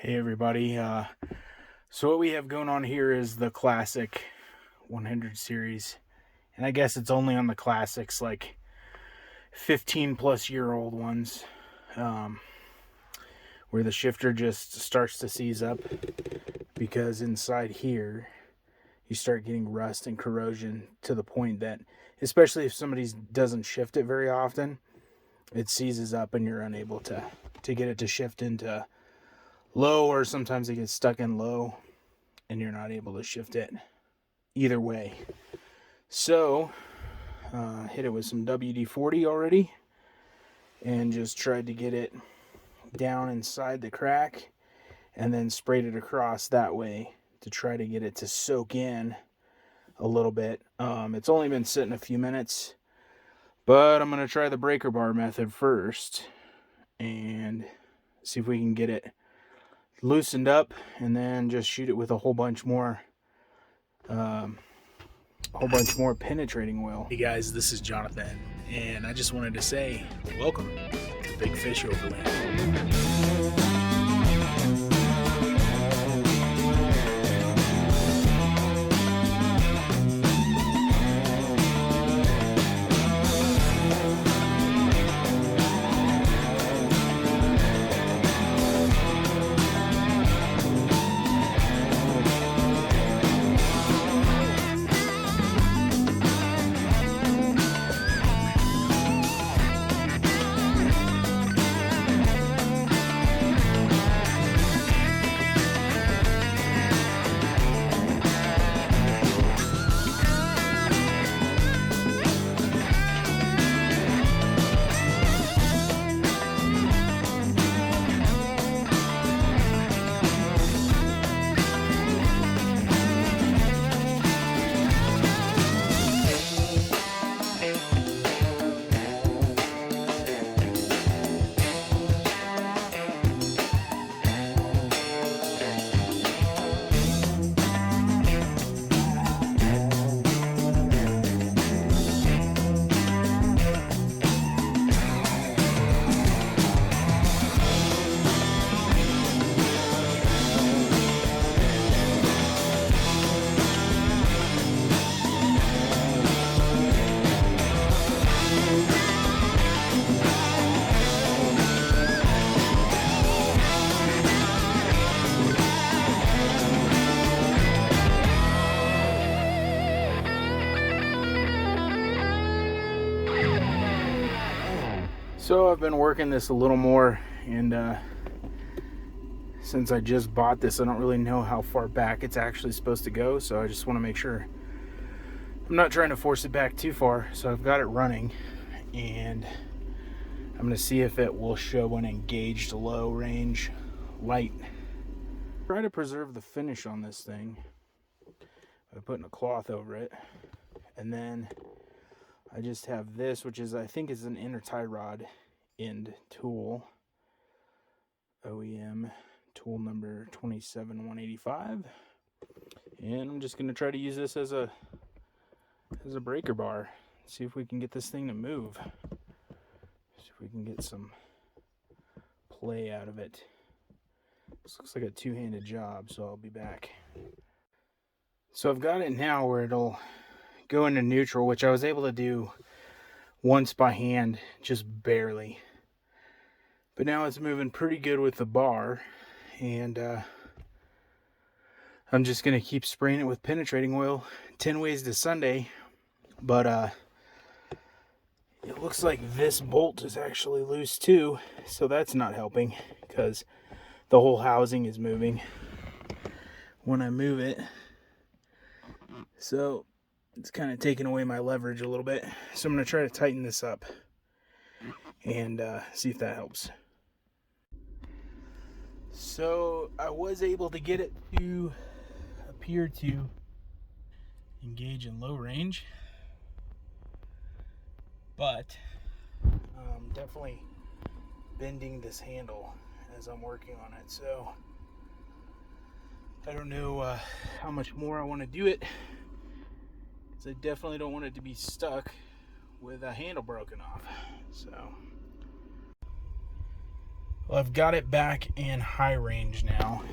Hey everybody, so what we have going on here is the classic 100 series, and I guess it's only on the classics, like 15 plus year old ones, where the shifter just starts to seize up, because inside here you start getting rust and corrosion to the point that, especially if somebody doesn't shift it very often, it seizes up and you're unable to get it to shift into low, or sometimes it gets stuck in low and you're not able to shift it either way. So hit it with some WD-40 already and just tried to get it down inside the crack and then sprayed it across that way to try to get it to soak in a little bit. It's only been sitting a few minutes, but I'm going to try the breaker bar method first and see if we can get it loosened up, and then just shoot it with a whole bunch more penetrating oil. Hey guys, this is Jonathan, and I just wanted to say welcome to Big Fish Overlanding. So I've been working this a little more, and since I just bought this, I don't really know how far back it's actually supposed to go, so I just want to make sure I'm not trying to force it back too far. So I've got it running, and I'm going to see if it will show an engaged low range light. Try to preserve the finish on this thing by putting a cloth over it, and then I just have this, which is, I think, is an inner tie rod end tool, OEM tool number 27185, and I'm just going to try to use this as a breaker bar. See if we can get this thing to move. See if we can get some play out of it. This looks like a two-handed job, so I'll be back. So I've got it now where it'll go into neutral, which I was able to do once by hand, just barely. But now it's moving pretty good with the bar, and I'm just going to keep spraying it with penetrating oil 10 ways to Sunday. But it looks like this bolt is actually loose too, so that's not helping because the whole housing is moving when I move it. So it's kind of taking away my leverage a little bit. So I'm going to try to tighten this up and see if that helps. So I was able to get it to appear to engage in low range, but I'm definitely bending this handle as I'm working on it. So I don't know how much more I want to do it, because I definitely don't want it to be stuck with a handle broken off. So Well, I've got it back in high range now.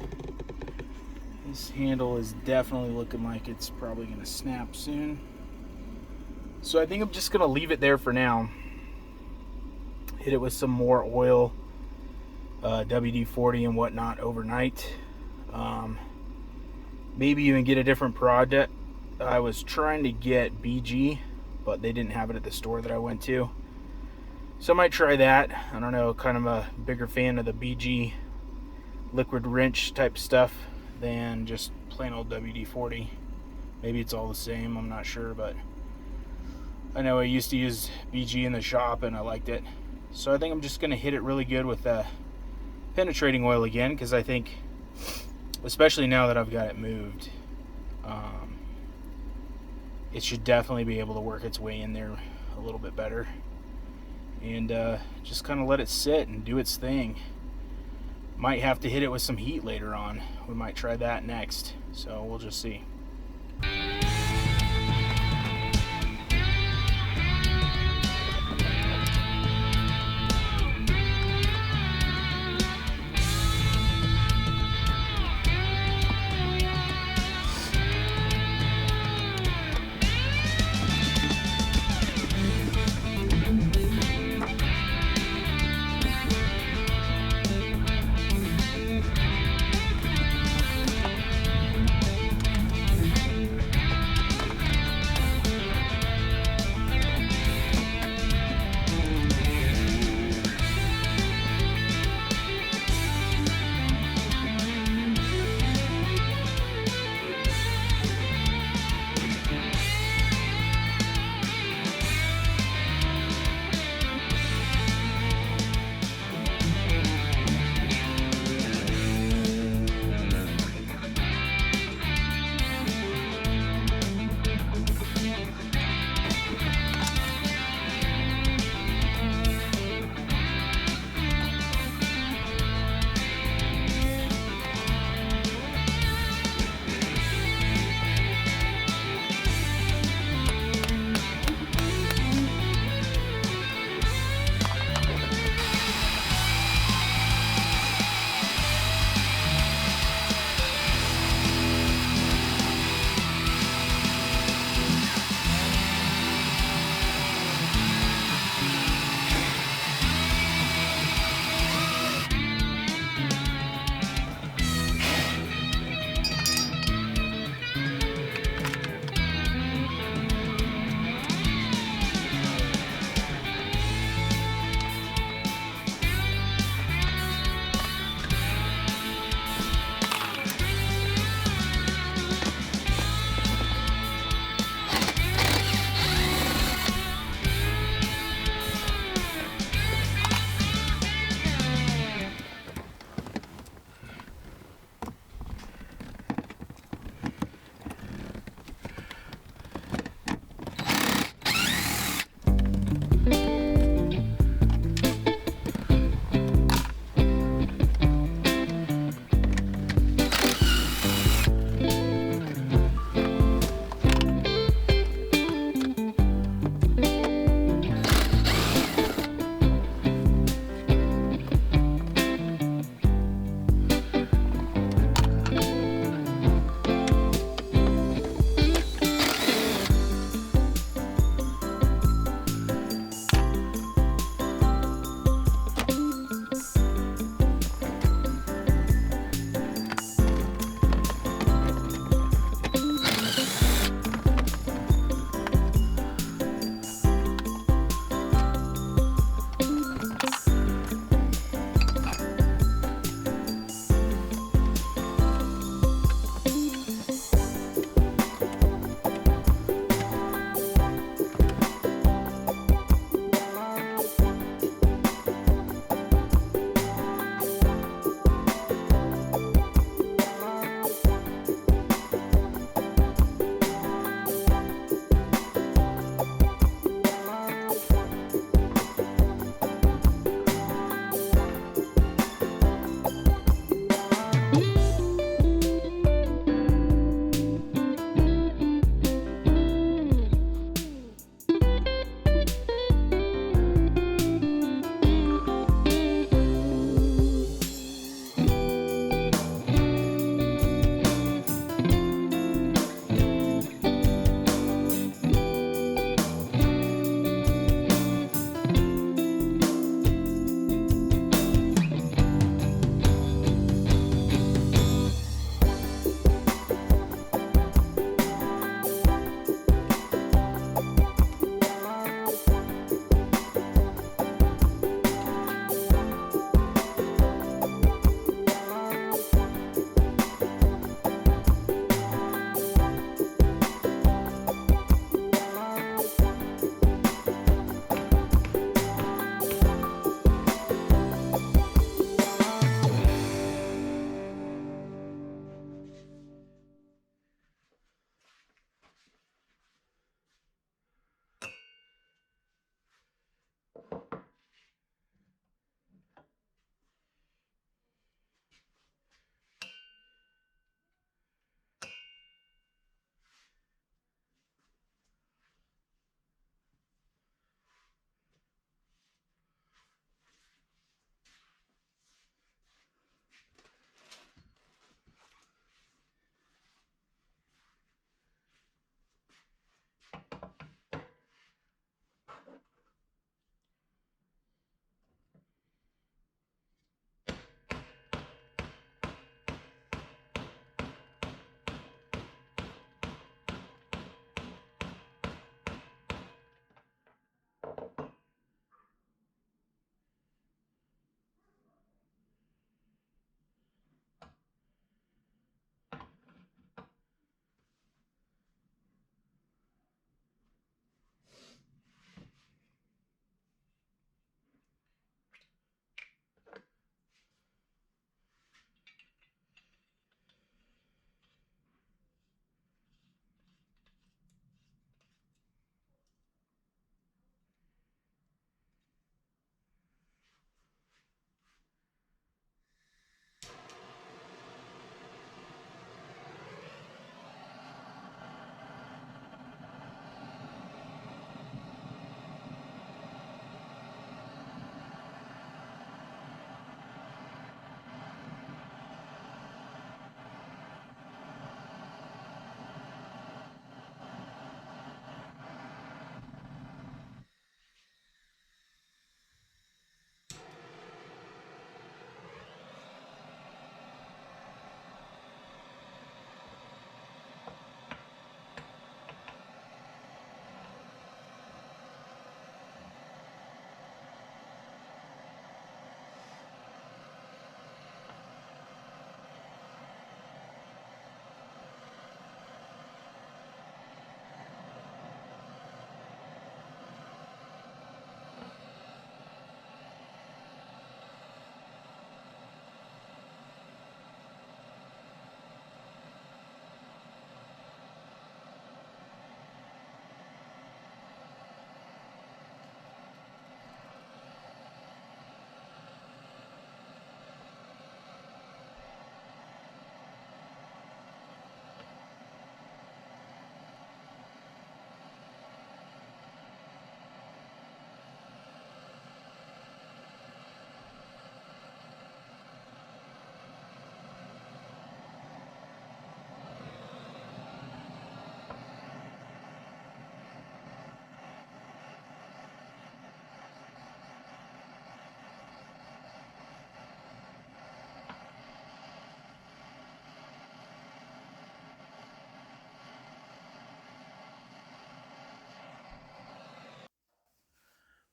This handle is definitely looking like it's probably going to snap soon. So I think I'm just going to leave it there for now. Hit it with some more oil, WD-40 and whatnot overnight. Maybe even get a different product. I was trying to get BG, but they didn't have it at the store that I went to. So I might try that. I don't know, kind of a bigger fan of the BG liquid wrench type stuff than just plain old WD-40. Maybe it's all the same, I'm not sure, but I know I used to use BG in the shop and I liked it. So I think I'm just going to hit it really good with penetrating oil again, because I think, especially now that I've got it moved, it should definitely be able to work its way in there a little bit better. And just kind of let it sit and do its thing. Might have to hit it with some heat later on. We might try that next, so we'll just see.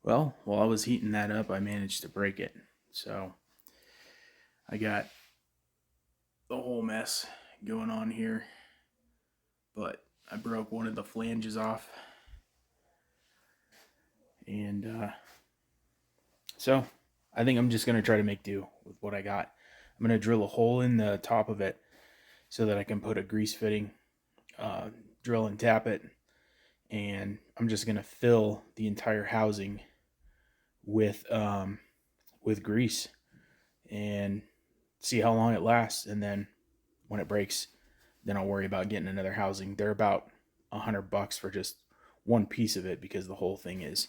Well, while I was heating that up, I managed to break it. So I got the whole mess going on here, but I broke one of the flanges off. And so I think I'm just going to try to make do with what I got. I'm going to drill a hole in the top of it so that I can put a grease fitting, drill and tap it. And I'm just going to fill the entire housing with grease and see how long it lasts. And then when it breaks, then I'll worry about getting another housing. They're about $100 for just one piece of it because the whole thing is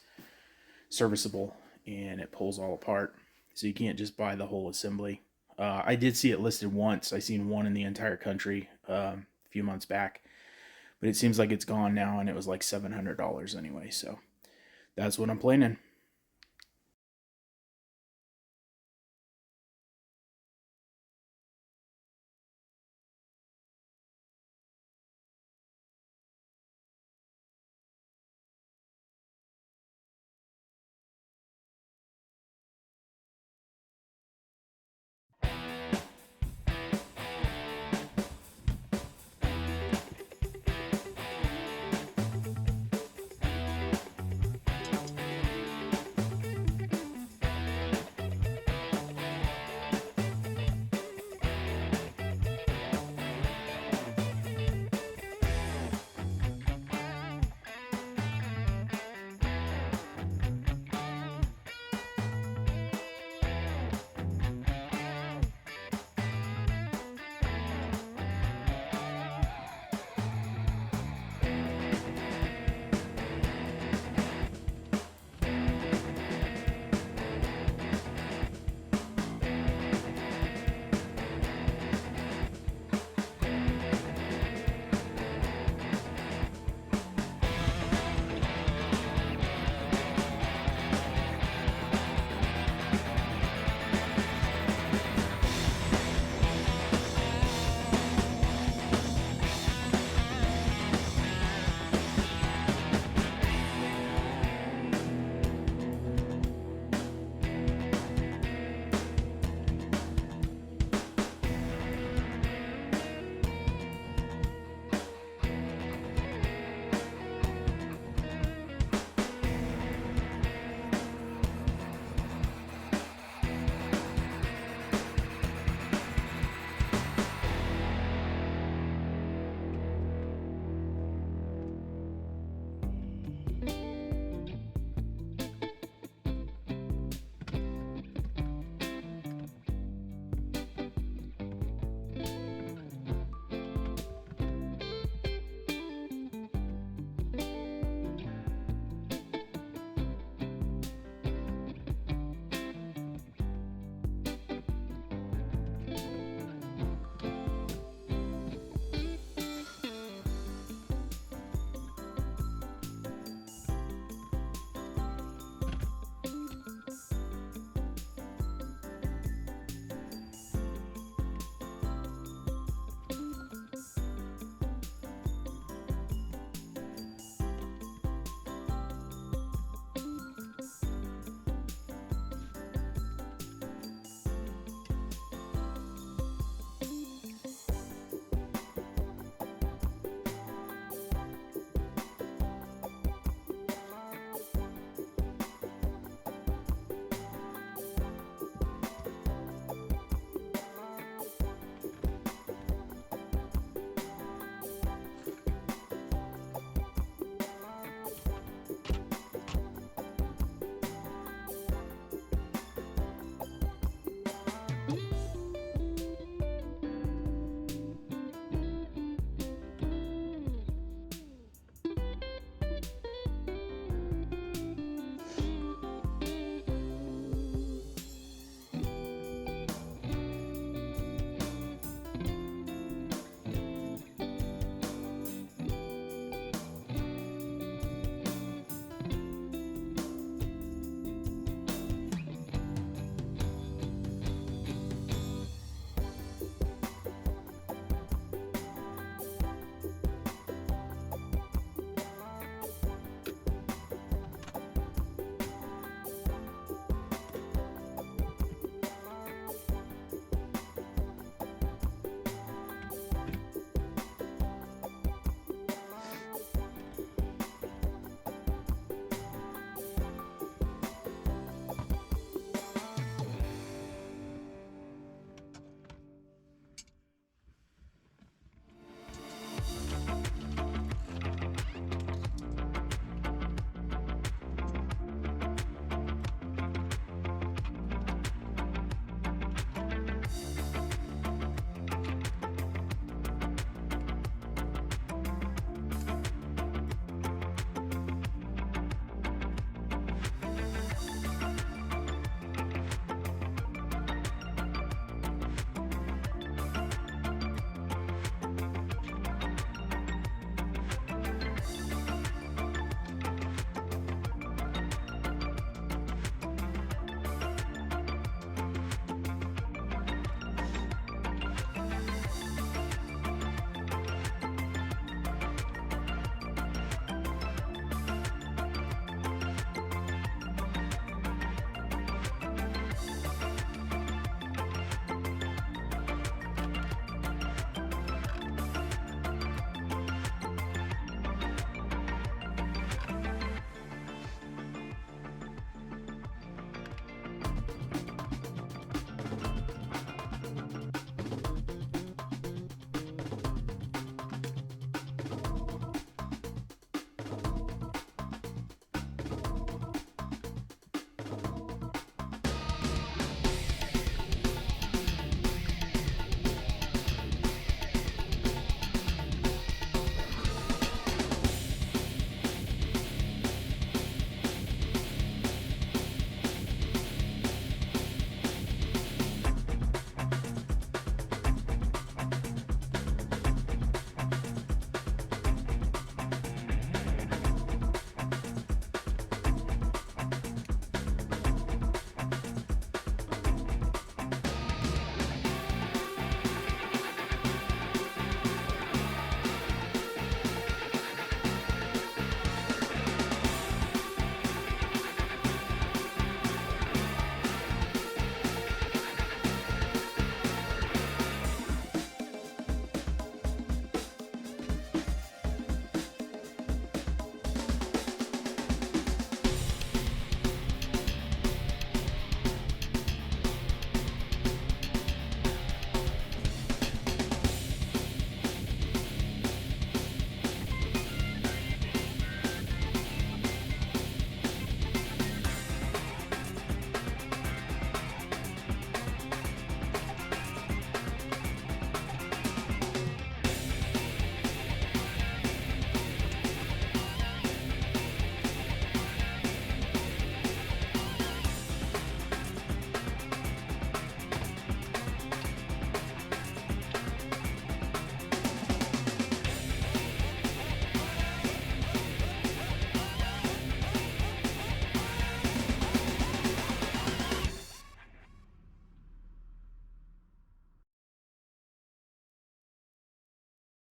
serviceable and it pulls all apart. So you can't just buy the whole assembly. I did see it listed once. I seen one in the entire country a few months back, but it seems like it's gone now, and it was like $700 anyway. So that's what I'm planning.